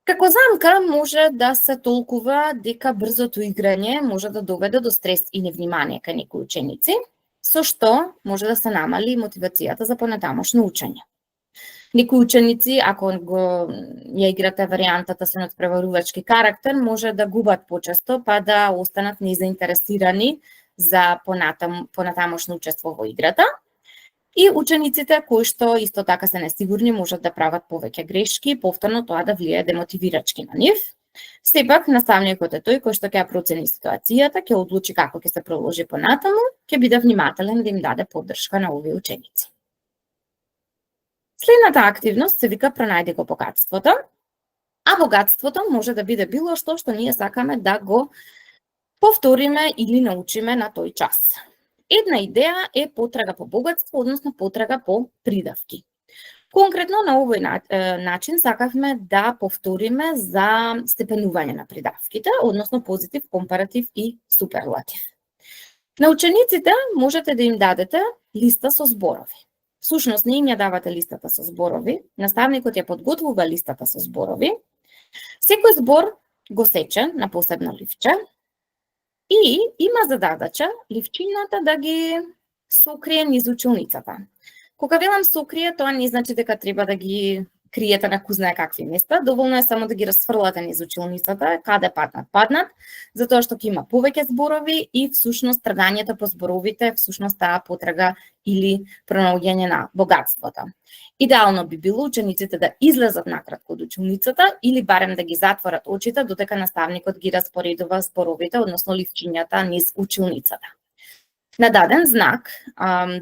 Како замка може да се толкува дека брзото играње може да доведе до стрес и невнимание кај некои ученици, со што може да се намали мотивацијата за понатамошно учење. Некои ученици, ако ја играте варијантата со надпреварувачки карактер, може да губат почесто, па да останат незаинтересирани за понатамошно учество во играта. И учениците кои што исто така се несигурни можат да прават повеќе грешки и повторно тоа да влијае демотивирачки на нив. Сепак, наставникот е тој кој што ќе ја процени ситуацијата, ќе одлучи како ќе се продолжи понатаму, ќе биде внимателен да им даде поддршка на овие ученици. Следната активност се вика пронајди го богатството, а богатството може да биде било што ние сакаме да го повториме или научиме на тој час. Една идеја е потрага по богатство, односно потрага по придавки. Конкретно на овој начин сакавме да повториме за степенување на придавките, односно позитив, компаратив и суперлатив. На учениците можете да им дадете листа со зборови. Всушност не им ја давате листата со зборови, наставникот ја подготвува листата со зборови. Секој збор го сече на посебно ливче и има задача ливчината да ги сокрие низ училницата. Кога велам сокрие, тоа не значи дека треба да ги криете на кузна какви места, доволно е само да ги расфрлате низ училницата, каде паднат, затоа што ќе има повеќе зборови и всушност тргањето по зборовите всушност таа потрага или пронаоѓање на богатството. Идеално би било учениците да излезат накратко од училницата или барем да ги затворат очите додека наставникот ги распоредува зборовите, односно ливчињата низ училницата. На даден знак,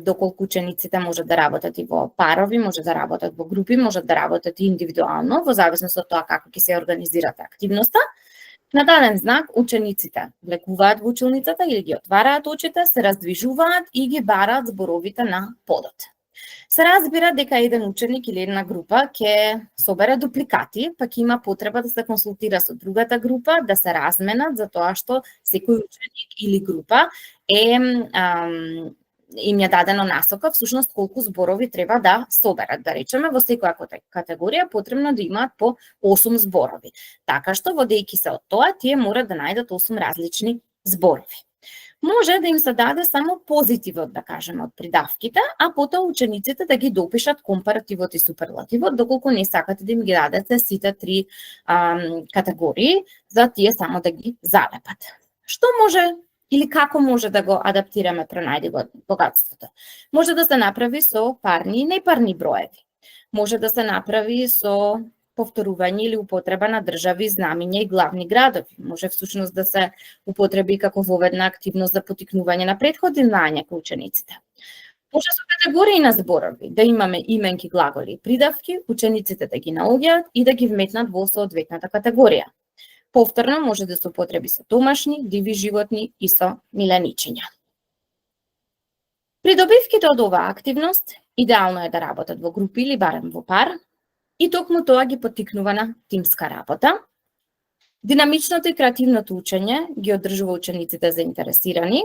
доколку учениците можат да работат и во парови, може да работат во групи, може да работат и индивидуално, во зависност од тоа како ќе се организирате активноста, на даден знак учениците влегуваат во училницата или ги отвараат очите, се раздвижуваат и ги бараат зборовите на подот. Се разбира дека еден ученик или една група ќе собере дупликати, па ќе има потреба да се консултира со другата група, да се разменат за тоа што секој ученик или група им ја дадено насока, всушност колку зборови треба да соберат. Да речеме, во секоја категорија потребно да имаат по 8 зборови. Така што, водејќи се од тоа, тие мора да најдат 8 различни зборови. Може да им се даде само позитивот, да кажеме, од придавките, а потоа учениците да ги допишат компаративот и суперлативот, доколку не сакате да им ги дадете сите 3 категории, за тие само да ги залепат. Што може или како може да го адаптираме пронајди го богатството? Може да се направи со парни и непарни броеви. Може да се направи со повторување или употреба на држави, знамиња и главни градови. Може всушност да се употреби како воведна активност за потикнување на претходни знаења кај учениците. Може со категории на зборови да имаме именки, глаголи и придавки, учениците да ги наоѓаат и да ги вметнат во соодветната категорија. Повторно може да се употреби со домашни, диви животни и со миленичиња. Придобивките од оваа активност идеално е да работат во групи или барем во пар, и токму тоа ги поттикнува на тимска работа. Динамичното и креативното учење ги одржува учениците заинтересирани.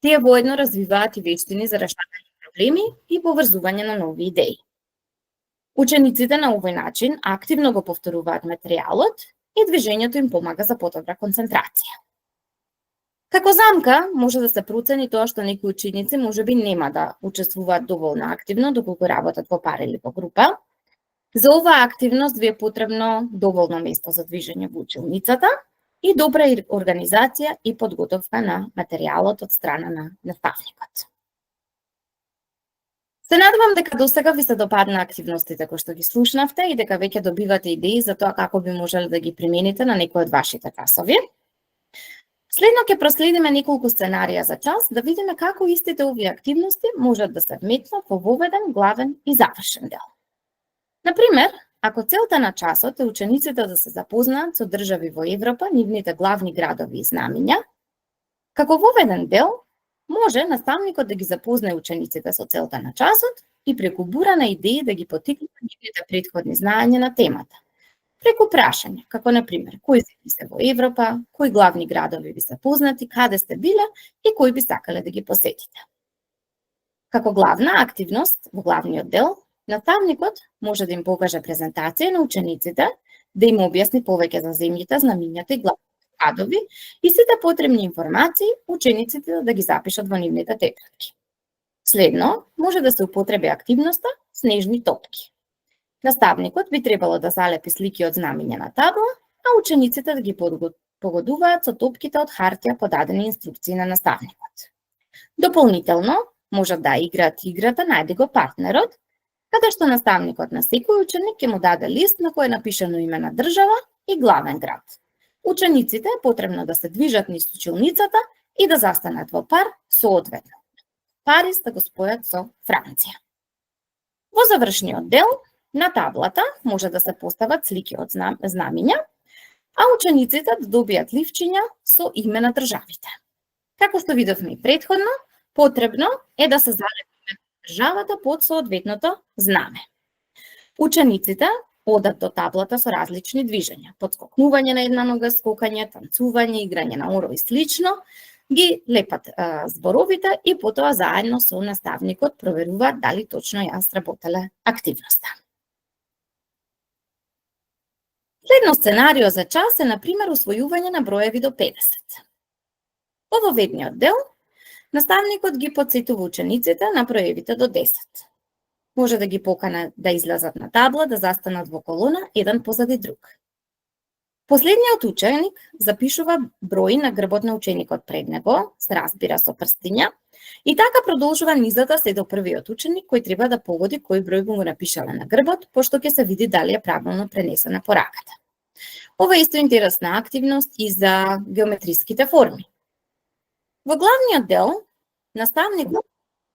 Тие воедно развиваат и вештини за решавање на проблеми и поврзување на нови идеи. Учениците на овој начин активно го повторуваат материјалот и движењето им помага за подобра концентрација. Како замка може да се процени тоа што некои ученици можеби нема да учествуваат доволно активно доколку работат во пар или во група. За оваа активност ви е потребно доволно место за движење во училницата и добра организација и подготовка на материјалот од страна на наставникот. Се надевам дека досега ви се допадна активностите кои што ги слушнавте и дека веќе добивате идеи за тоа како би можеле да ги примените на некои од вашите часови. Следно ќе проследиме неколку сценарија за час да видиме како истите овие активности можат да се вметнат во воведен, главен и завршен дел. Например, ако целта на часот е учениците да се запознаат со држави во Европа, нивните главни градови и знамиња, како воведен дел може наставникот да ги запознае учениците со целта на часот и преку бура на идеи да ги поттикне нивните претходни знаења на темата. Преку прашања, како на пример, кои земји се во Европа, кои главни градови ви се познати, каде сте биле и кои би сакале да ги посетите. Како главна активност во главниот дел, наставникот може да им покаже презентација на учениците, да им објасни повеќе за земјите, знамињата и главните градови и сите потребни информации учениците да ги запишат во нивните тетрадки. Следно, може да се употреби активноста снежни топки. Наставникот би требало да залепи слики од знамиња на табла, а учениците да ги погодуваат со топките од хартија по дадени инструкции на наставникот. Дополнително, можат да играат играта Најди го партнерот, каде што наставникот на секој ученик ќе му даде лист на кој е напишано име на држава и главен град. Учениците е потребно да се движат низ училницата и да застанат во пар соодветно. Париз да го спојат со Франција. Во завршниот дел, на таблата може да се постават слики од знамиња, а учениците да добијат ливчиња со име на државите. Како што видовме и претходно, потребно е да се залепи државата под соодветното знаме. Учениците одат до таблата со различни движења, подскокнување на една нога, скокање, танцување, играње на оро и слично, ги лепат зборовите и потоа заедно со наставникот проверуваат дали точно ја сработеле активноста. Следно сценарио за час е, например, усвојување на броеви до 50. Во воведниот дел, наставникот ги потсетува учениците на броевите до 10. Може да ги покана да излезат на табла, да застанат во колона, еден позади друг. Последниот ученик запишува број на грбот на ученикот пред него, се разбира со прстиња, и така продолжува низата се до првиот ученик кој треба да погоди кој број го напишале на грбот, пошто ќе се види дали е правилно пренесена пораката. Ова е исто интересна активност и за геометриските форми. Во главниот дел, наставникот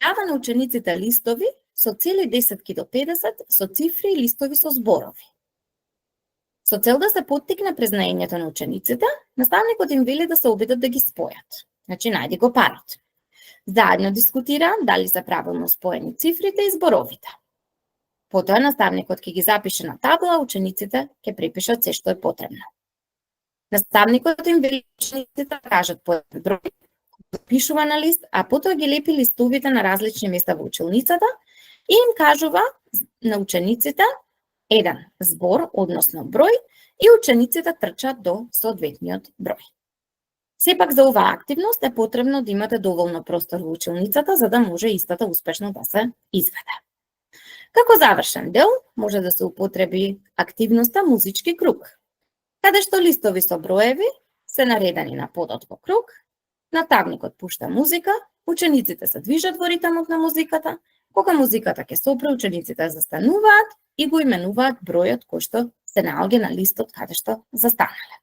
дава на учениците листови со цели десетки до 50 со цифри и листови со зборови. Со цел да се поттикне признаењето на учениците, наставникот им вели да се обидат да ги спојат. Значи, најди го парот. Заедно дискутира дали се правилно споени цифрите и зборовите. Потоа наставникот ќе ги запише на табла, учениците ќе препишат се што е потребно. Наставникот им вели учениците да кажат по еден број, запишува на лист, а потоа ги лепи листовите на различни места во училницата и им кажува на учениците еден збор, односно број, и учениците трчат до соодветниот број. Сепак за оваа активност е потребно да имате доволно простор во училницата за да може истата успешно да се изведе. Како завршен дел може да се употреби активноста музички круг, каде што листови со броеви се наредени на подот во круг, наставникот пушта музика, учениците се движат во ритмот на музиката, кога музиката ќе сопре, учениците застануваат и го именуваат бројот кој што се наоѓа на листот каде што застанале.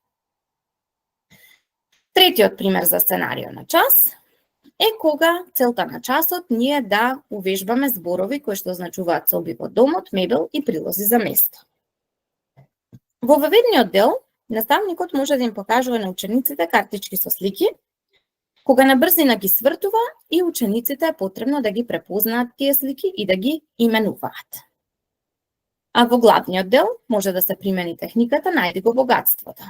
Третиот пример за сценарио на час кога целта на часот ние да увежбаме зборови кои што означуваат соби во домот, мебел и прилози за место. Во воведниот дел, наставникот може да им покажува на учениците картички со слики, кога на брзина ги свртува и учениците е потребно да ги препознаат тие слики и да ги именуваат. А во главниот дел може да се примени техниката најди го богатството.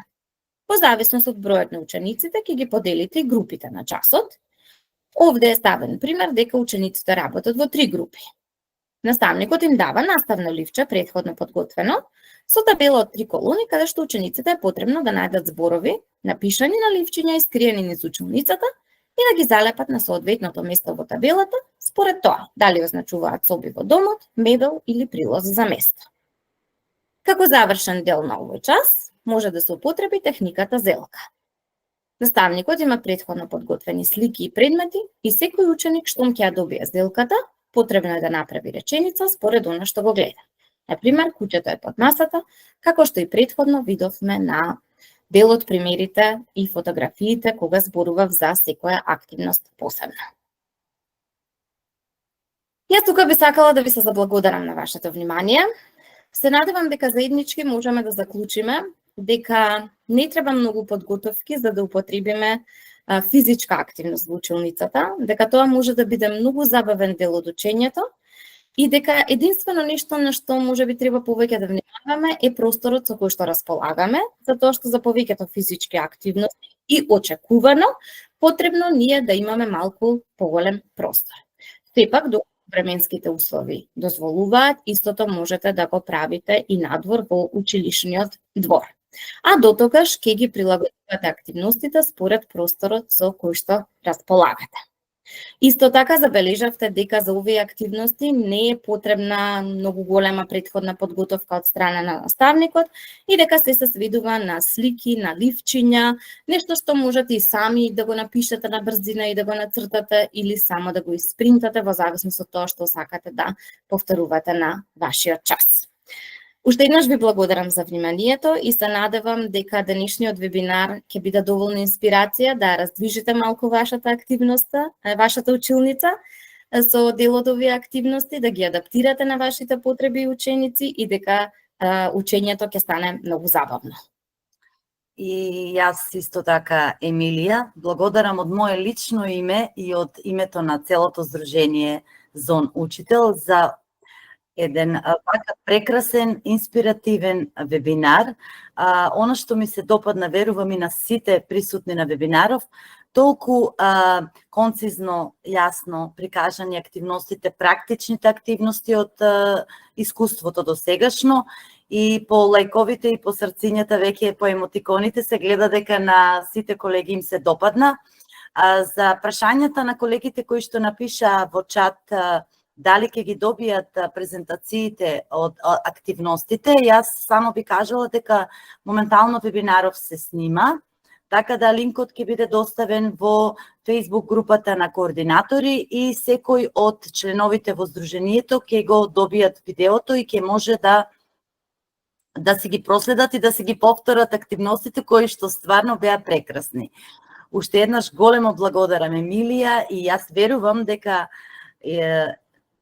По зависност од бројот на учениците ќе ги поделите и групите на часот. Овде е ставен пример дека учениците работат во 3 групи. Наставникот им дава наставно ливче претходно подготвено со табела од 3 колони каде што учениците е потребно да најдат зборови напишани на ливчиња и скриени низ училницата и да ги залепат на соодветното место во табелата според тоа дали означуваат соби во домот, мебел или прилози за место. Како завршен дел на овој час може да се употреби техниката зелка. Наставникот има претходно подготвени слики и предмети и секој ученик штом ќе ја добие зелката, потребно е да направи реченица според она што го гледа. Например, куќето е под масата, како што и претходно видовме на дел од примерите и фотографиите кога зборував за секоја активност посебно. Јас тука би сакала да ви се заблагодарам на вашето внимание. Се надевам дека заеднички можеме да заклучиме дека не треба многу подготовки за да употребиме физичка активност во училницата, дека тоа може да биде многу забавен дел од учењето и дека единствено нешто на што може би треба повеќе да внимаваме е просторот со кој што располагаме, затоа што за повеќето физички активности и очекувано потребно ние да имаме малку поголем простор. Сепак, доколку временските услови дозволуваат, истото можете да го правите и надвор во училишниот двор. А дотогаш ќе ги прилагодите активностите според просторот со кој што располагате. Исто така забележавте дека за овие активности не е потребна многу голема претходна подготовка од страна на наставникот и дека се сведува на слики, на ливчиња, нешто што можете и сами да го напишете на брзина и да го нацртате или само да го испринтате во зависност од тоа што сакате да повторувате на вашиот час. Уште еднаш ви благодарам за вниманието и се надевам дека денешниот вебинар ќе биде доволна инспирација да раздвижите малку вашата активност, вашата училница со дел од овие активности, да ги адаптирате на вашите потреби и ученици и дека учењето ќе стане многу забавно. И јас исто така, Емилија, благодарам од мое лично име и од името на целото Здружение Зон Учител за еден вака прекрасен, инспиративен вебинар. Она што ми се допадна, верувам и на сите присутни на вебинаров, толку концизно, јасно прикажани активностите, практичните активности од искуството до сегашно и по лајковите и по срцињата, веќе по емотиконите се гледа дека на сите колеги им се допадна. За прашањата на колегите кои што напиша во чат дали ќе ги добијат презентациите од активностите, јас само би кажала дека моментално вебинаров се снима, така да линкот ќе биде доставен во Facebook групата на координатори и секој од членовите во Здруженијето ќе го добијат видеото и ќе може да си ги проследат и да си ги повторат активностите кои што стварно беа прекрасни. Уште еднаш големо благодарам, Емилија, и јас верувам дека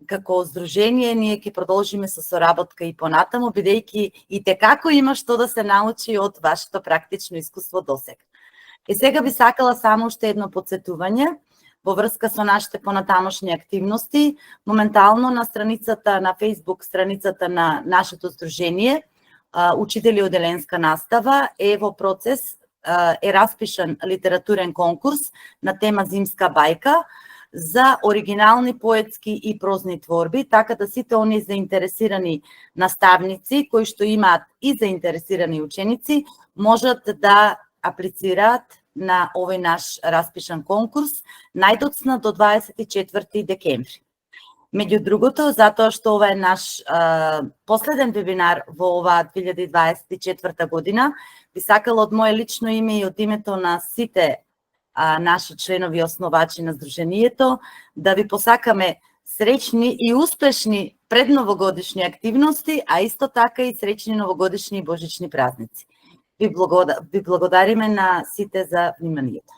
како здружение ние ќе продолжиме со соработка и понатаму, бидејќи и текако има што да се научи од вашето практично искуство досега. И сега би сакала само уште едно подсетување во врска со нашите понатамошни активности. Моментално на страницата на Facebook, страницата на нашето здружение, Учители оделенска настава, е во процес, е распишан литературен конкурс на тема Зимска бајка за оригинални поетски и прозни творби, така да сите оние заинтересирани наставници кои што имаат и заинтересирани ученици можат да аплицираат на овој наш распишан конкурс најдоцна до 24 декември. Меѓу другото, затоа што ова е наш последен вебинар во оваа 2024 година, би сакала од мое лично име и од името на сите наши членови и основачи на Здруженијето да ви посакаме среќни и успешни предновогодишни активности, а исто така и среќни новогодишни и божични празници. Ви благодариме на сите за вниманието.